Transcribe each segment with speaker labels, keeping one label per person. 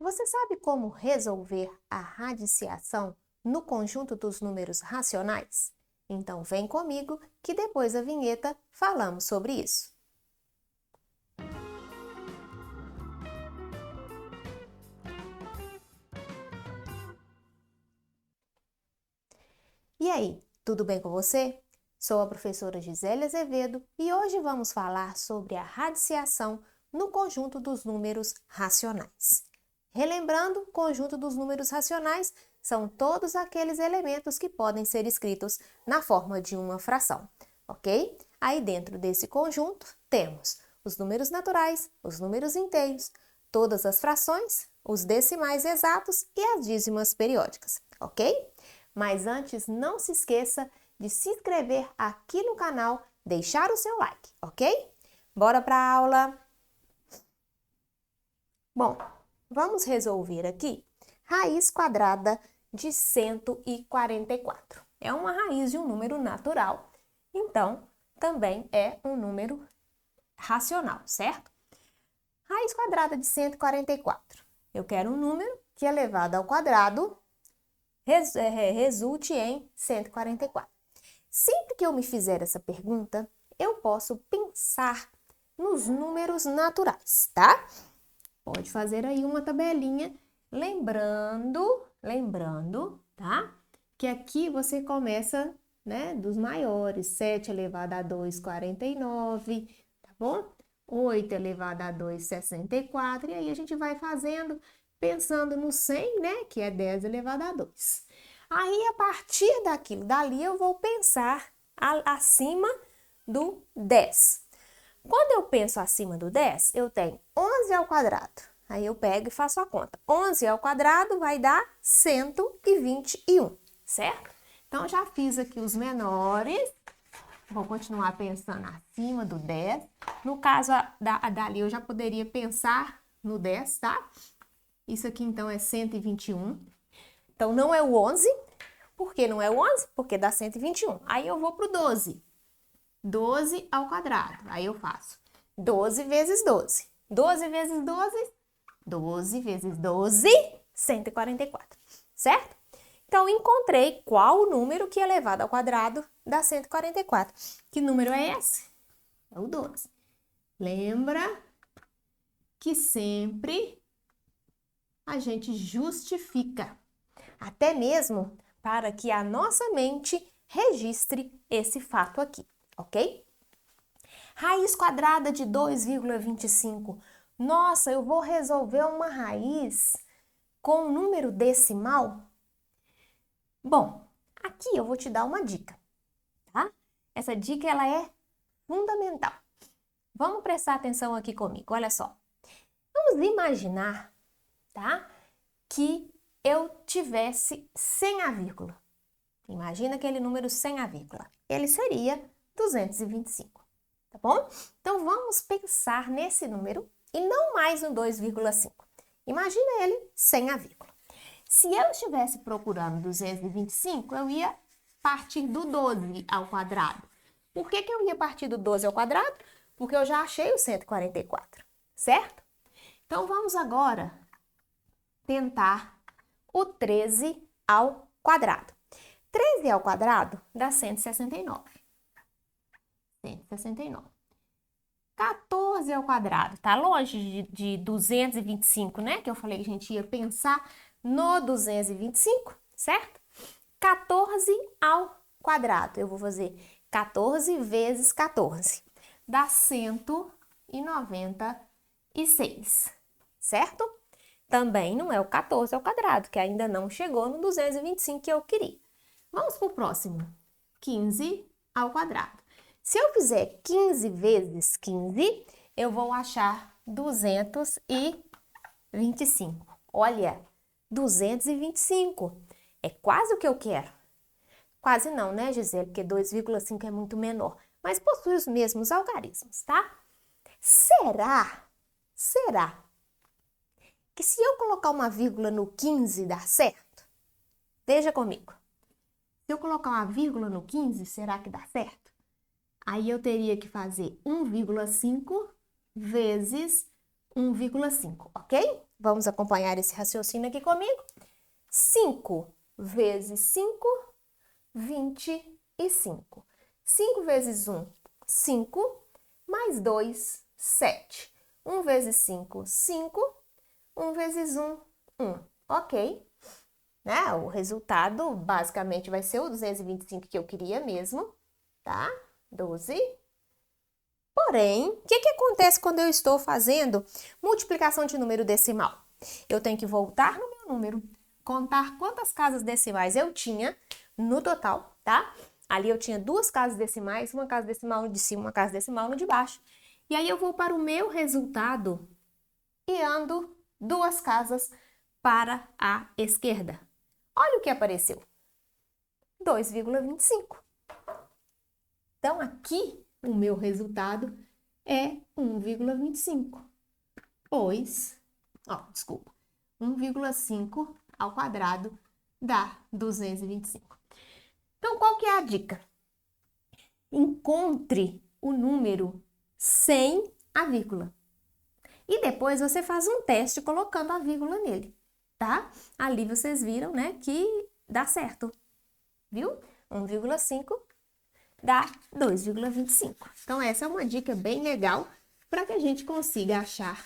Speaker 1: Você sabe como resolver a radiciação no conjunto dos números racionais? Então vem comigo que depois da vinheta falamos sobre isso. E aí, tudo bem com você? Sou a professora Gisele Azevedo e hoje vamos falar sobre a radiciação no conjunto dos números racionais. Relembrando, o conjunto dos números racionais são todos aqueles elementos que podem ser escritos na forma de uma fração, ok? Aí dentro desse conjunto temos os números naturais, os números inteiros, todas as frações, os decimais exatos e as dízimas periódicas, ok? Mas antes, não se esqueça de se inscrever aqui no canal, deixar o seu like, ok? Bora para a aula! Bom, vamos resolver aqui raiz quadrada de 144. É uma raiz de um número natural, então também é um número racional, certo? Raiz quadrada de 144. Eu quero um número que elevado ao quadrado resulte em 144. Sempre que eu me fizer essa pergunta, eu posso pensar nos números naturais, tá? Pode fazer aí uma tabelinha, lembrando, tá? Que aqui você começa, né, dos maiores. 7 elevado a 2, 49, tá bom? 8 elevado a 2, 64. E aí a gente vai fazendo, pensando no 100, né, que é 10 elevado a 2. Aí, a partir daquilo dali, eu vou pensar acima do 10. Quando eu penso acima do 10, eu tenho 11 ao quadrado. Aí eu pego e faço a conta. 11 ao quadrado vai dar 121, certo? Então, já fiz aqui os menores. Vou continuar pensando acima do 10. No caso dali, eu já poderia pensar no 10, tá? Isso aqui, então, é 121. Então, não é o 11. Por que não é o 11? Porque dá 121. Aí eu vou para o 12. 12 ao quadrado. Aí eu faço 12 vezes 12. 12 vezes 12, 12 vezes 12, 144, certo? Então, encontrei qual o número que elevado ao quadrado dá 144. Que número é esse? É o 12. Lembra que sempre a gente justifica, até mesmo para que a nossa mente registre esse fato aqui, ok? Raiz quadrada de 2,25. Nossa, eu vou resolver uma raiz com um número decimal? Bom, aqui eu vou te dar uma dica, tá? Essa dica, ela é fundamental. Vamos prestar atenção aqui comigo, olha só. Vamos imaginar, tá? Que eu tivesse sem a vírgula. Imagina aquele número sem a vírgula. Ele seria 225, tá bom? Então, vamos pensar nesse número e não mais no 2,5. Imagina ele sem a vírgula. Se eu estivesse procurando 225, eu ia partir do 12 ao quadrado. Por que eu ia partir do 12 ao quadrado? Porque eu já achei o 144, certo? Então, vamos agora tentar o 13 ao quadrado. 13 ao quadrado dá 169. 169. 14 ao quadrado, tá longe de 225, né? Que eu falei que a gente ia pensar no 225, certo? 14 ao quadrado. Eu vou fazer 14 vezes 14. Dá 196, certo? Também não é o 14 ao quadrado, que ainda não chegou no 225 que eu queria. Vamos para o próximo. 15 ao quadrado. Se eu fizer 15 vezes 15, eu vou achar 225. Olha, 225. É quase o que eu quero. Quase não, né, Gisele? Porque 2,5 é muito menor. Mas possui os mesmos algarismos, tá? Será que se eu colocar uma vírgula no 15 dá certo? Veja comigo. Se eu colocar uma vírgula no 15, será que dá certo? Aí eu teria que fazer 1,5 vezes 1,5, ok? Vamos acompanhar esse raciocínio aqui comigo? 5 vezes 5, 25. 5 vezes 1, 5, mais 2, 7. 1 vezes 5, 5. 1 vezes 1, 1. Ok? Né? O resultado basicamente vai ser o 225 que eu queria mesmo, tá? 12. Porém, o que acontece quando eu estou fazendo multiplicação de número decimal? Eu tenho que voltar no meu número, contar quantas casas decimais eu tinha no total, tá? Ali eu tinha 2 casas decimais, uma casa decimal no de cima, uma casa decimal no de baixo. E aí eu vou para o meu resultado e ando 2 casas para a esquerda. Olha o que apareceu. 2,25. Então, aqui, o meu resultado é 1,25. Pois, desculpa, 1,5 ao quadrado dá 225. Então, qual que é a dica? Encontre o número sem a vírgula. E depois você faz um teste colocando a vírgula nele, tá? Ali vocês viram, né, que dá certo, viu? 1,5 dá 2,25. Então, essa é uma dica bem legal para que a gente consiga achar,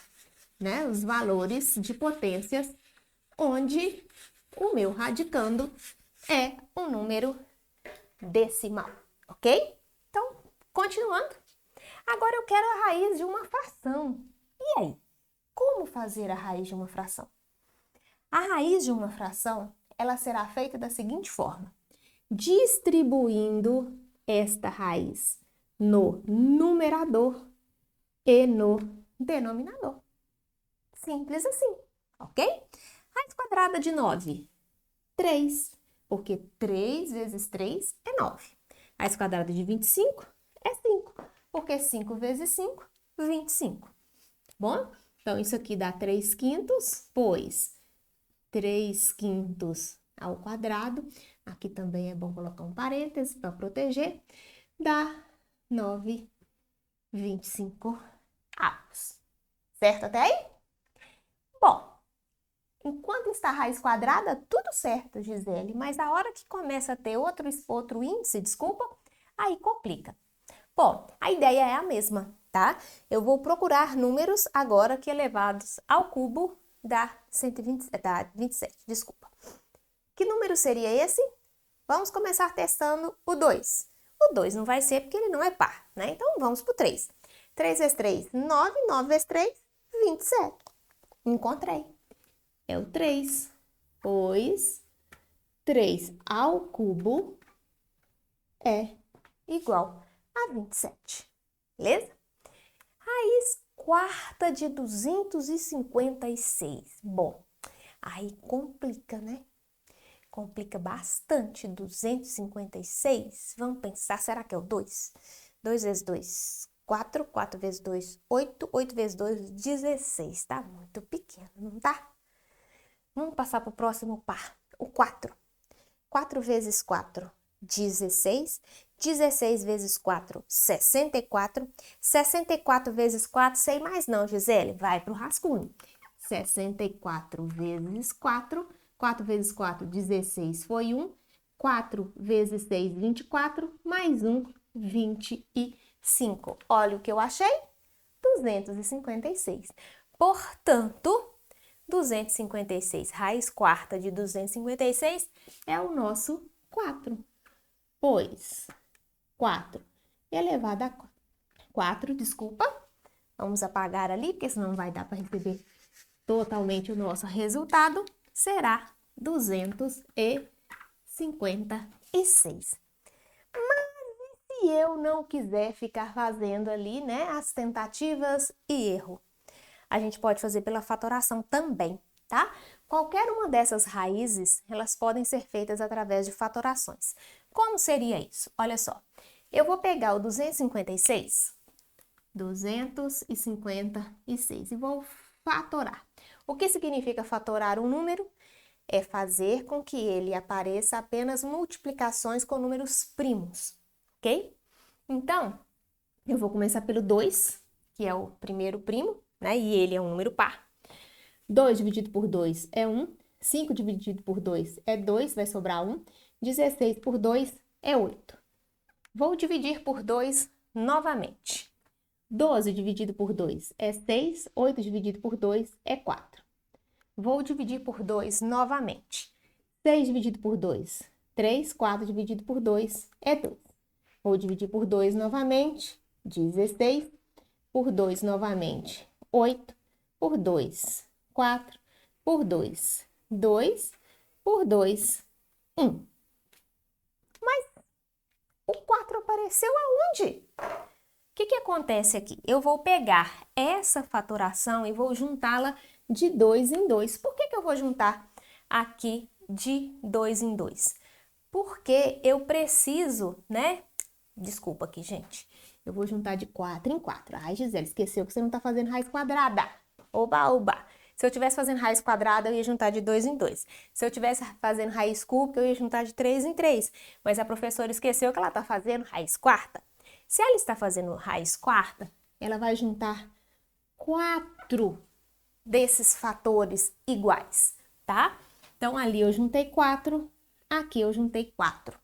Speaker 1: né, os valores de potências onde o meu radicando é um número decimal, ok? Então, continuando. Agora eu quero a raiz de uma fração. E aí? Como fazer a raiz de uma fração? A raiz de uma fração, ela será feita da seguinte forma: distribuindo esta raiz no numerador e no denominador. Simples assim, ok? Raiz quadrada de 9, 3, porque 3 vezes 3 é 9. Raiz quadrada de 25 é 5, porque 5 vezes 5, 25. Bom? Então, isso aqui dá 3 quintos, pois 3 quintos ao quadrado, aqui também é bom colocar um parêntese para proteger, dá 9,25 avos. Certo até aí? Bom, enquanto está a raiz quadrada, tudo certo, Gisele, mas a hora que começa a ter outro índice, desculpa, aí complica. Bom, a ideia é a mesma, tá? Eu vou procurar números agora que elevados ao cubo dá 27, desculpa. Que número seria esse? Vamos começar testando o 2. O 2 não vai ser porque ele não é par, né? Então, vamos para o 3. 3 vezes 3, 9. 9 vezes 3, 27. Encontrei. É o 3, pois 3 ao cubo é igual a 27. Beleza? Raiz quarta de 256. Bom, aí complica, né? Complica bastante. 256. Vamos pensar, será que é o 2? 2 vezes 2, 4. 4 vezes 2, 8. 8 vezes 2, 16. Tá muito pequeno, não tá? Vamos passar para o próximo par. O 4. 4 vezes 4, 16. 16 vezes 4, 64. 64 vezes 4, sei mais não, Gisele. Vai para o rascunho. 64 vezes 4. 4 vezes 4, 16 foi 1. 4 vezes 6, 24. Mais 1, 25. Olha o que eu achei. 256. Portanto, 256, raiz quarta de 256 é o nosso 4. Pois 4 elevado a 4, desculpa, vamos apagar ali, porque senão não vai dar para receber totalmente o nosso resultado, será 256. Mas e se eu não quiser ficar fazendo ali, né, as tentativas e erro? A gente pode fazer pela fatoração também, tá? Qualquer uma dessas raízes, elas podem ser feitas através de fatorações. Como seria isso? Olha só, eu vou pegar o 256 e vou fatorar. O que significa fatorar um número? É fazer com que ele apareça apenas multiplicações com números primos, ok? Então, eu vou começar pelo 2, que é o primeiro primo, né? E ele é um número par. 2 dividido por 2 é 1. 5 dividido por 2 é 2, vai sobrar 1. 16 por 2 é 8. Vou dividir por 2 novamente. 12 dividido por 2 é 6. 8 dividido por 2 é 4. Vou dividir por 2 novamente. 6 dividido por 2, 3. 4 dividido por 2 é 2. Vou dividir por 2 novamente. 16. Por 2 novamente. 8. Por 2, 4. Por 2, 2. Por 2, 1. Mas o 4 apareceu aonde? O que acontece aqui? Eu vou pegar essa fatoração e vou juntá-la de 2 em 2. Por que eu vou juntar aqui de 2 em 2? Porque eu preciso, né? Desculpa aqui, gente. Eu vou juntar de 4 em 4. Ai, Gisele, esqueceu que você não tá fazendo raiz quadrada. Oba, oba. Se eu tivesse fazendo raiz quadrada, eu ia juntar de 2 em 2. Se eu tivesse fazendo raiz cúbica, eu ia juntar de 3 em 3. Mas a professora esqueceu que ela tá fazendo raiz quarta. Se ela está fazendo raiz quarta, ela vai juntar 4 desses fatores iguais, tá? Então, ali eu juntei 4, aqui eu juntei 4.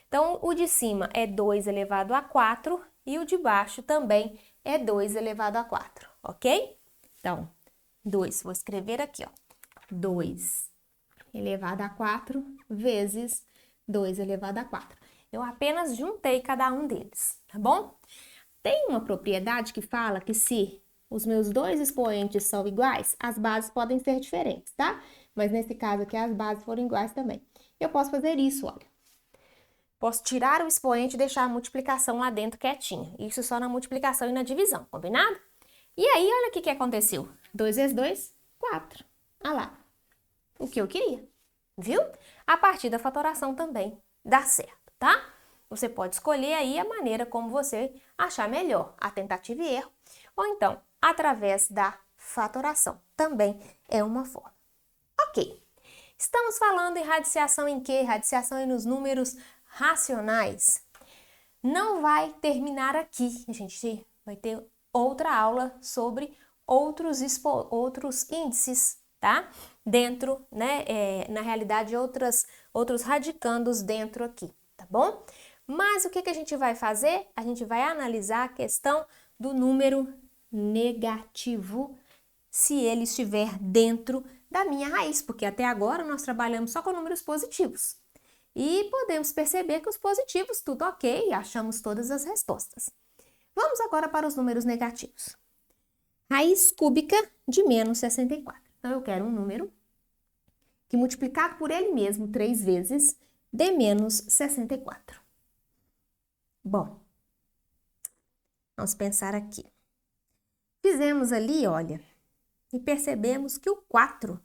Speaker 1: Então, o de cima é 2 elevado a 4 e o de baixo também é 2 elevado a 4, ok? Então, 2, vou escrever aqui, ó. 2 elevado a 4 vezes 2 elevado a 4. Eu apenas juntei cada um deles, tá bom? Tem uma propriedade que fala que se os meus dois expoentes são iguais, as bases podem ser diferentes, tá? Mas nesse caso aqui, as bases foram iguais também. Eu posso fazer isso, olha. Posso tirar o expoente e deixar a multiplicação lá dentro quietinha. Isso só na multiplicação e na divisão, combinado? E aí, olha o que aconteceu. 2 vezes 2, 4. Olha lá. O que eu queria, viu? A partir da fatoração também dá certo, tá? Você pode escolher aí a maneira como você achar melhor, a tentativa e erro, ou então através da fatoração. Também é uma forma. Ok. Estamos falando em radiciação em quê? Radiciação nos números racionais. Não vai terminar aqui. A gente vai ter outra aula sobre outros índices, tá? Dentro, né? Na realidade, outros radicandos dentro aqui, tá bom? Mas o que a gente vai fazer? A gente vai analisar a questão do número negativo, se ele estiver dentro da minha raiz, porque até agora nós trabalhamos só com números positivos. E podemos perceber que os positivos, tudo ok, achamos todas as respostas. Vamos agora para os números negativos. Raiz cúbica de menos 64. Então, eu quero um número que multiplicado por ele mesmo 3 vezes dê menos 64. Bom, vamos pensar aqui. Fizemos ali, olha, e percebemos que o 4,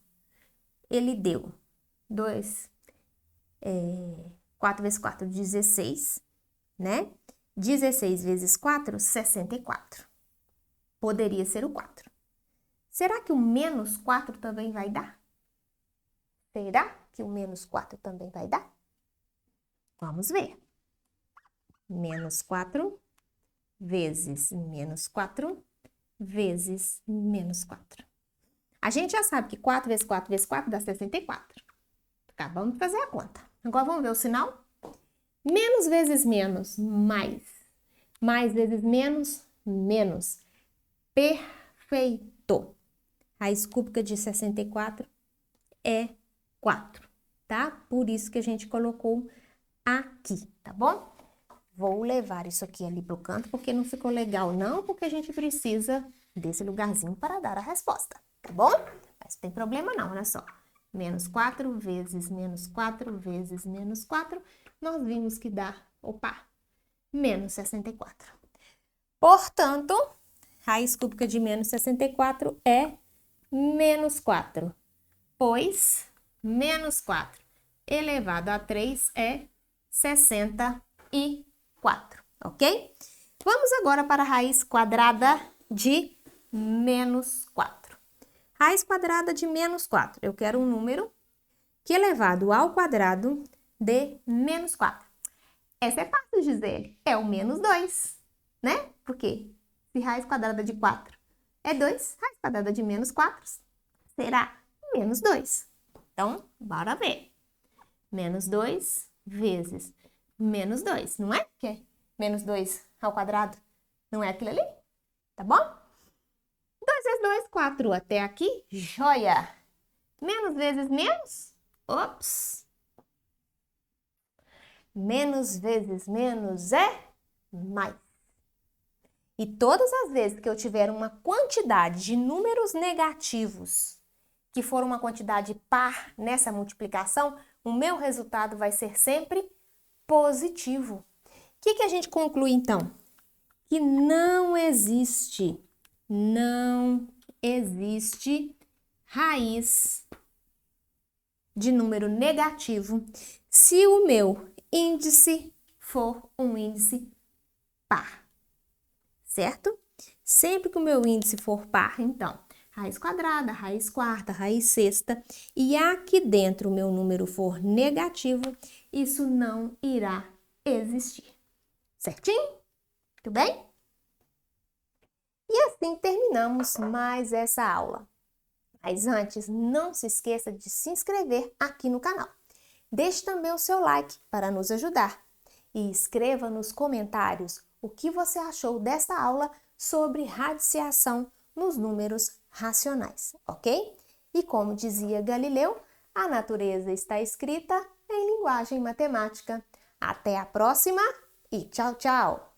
Speaker 1: ele deu 4 vezes 4, 16, né? 16 vezes 4, 64. Poderia ser o 4. Será que o menos 4 também vai dar? Será que o menos 4 também vai dar? Vamos ver. Menos 4 vezes menos 4 vezes menos 4. A gente já sabe que 4 vezes 4 vezes 4 dá 64. Acabamos de fazer a conta. Agora vamos ver o sinal? Menos vezes menos, mais. Mais vezes menos, menos. Perfeito. Raiz cúbica de 64 é 4, tá? Por isso que a gente colocou aqui, tá bom? Vou levar isso aqui ali pro canto, porque não ficou legal não, porque a gente precisa desse lugarzinho para dar a resposta, tá bom? Mas não tem problema não, olha só. Menos 4 vezes menos 4 vezes menos 4, nós vimos que dá, menos 64. Portanto, raiz cúbica de menos 64 é menos 4, pois menos 4 elevado a 3 é 64, ok? Vamos agora para a raiz quadrada de menos 4. Raiz quadrada de menos 4. Eu quero um número que elevado ao quadrado dê menos 4. Essa é fácil, Gisele. É o menos 2, né? Por quê? Se raiz quadrada de 4 é 2, raiz quadrada de menos 4 será menos 2. Então, bora ver. Menos 2 vezes menos 2, não é? Porque menos 2 ao quadrado não é aquilo ali? Tá bom? 2 vezes 2, 4. Até aqui, joia! Menos vezes menos? Ops! Menos vezes menos é mais. E todas as vezes que eu tiver uma quantidade de números negativos, que for uma quantidade par nessa multiplicação, o meu resultado vai ser sempre positivo. O que a gente conclui então? Que não existe raiz de número negativo se o meu índice for um índice par, certo? Sempre que o meu índice for par, então, raiz quadrada, raiz quarta, raiz sexta, e aqui dentro o meu número for negativo, isso não irá existir. Certinho? Tudo bem? E assim terminamos mais essa aula. Mas antes, não se esqueça de se inscrever aqui no canal. Deixe também o seu like para nos ajudar. E escreva nos comentários o que você achou desta aula sobre radiciação nos números racionais, ok? E como dizia Galileu, a natureza está escrita em linguagem matemática. Até a próxima e tchau, tchau!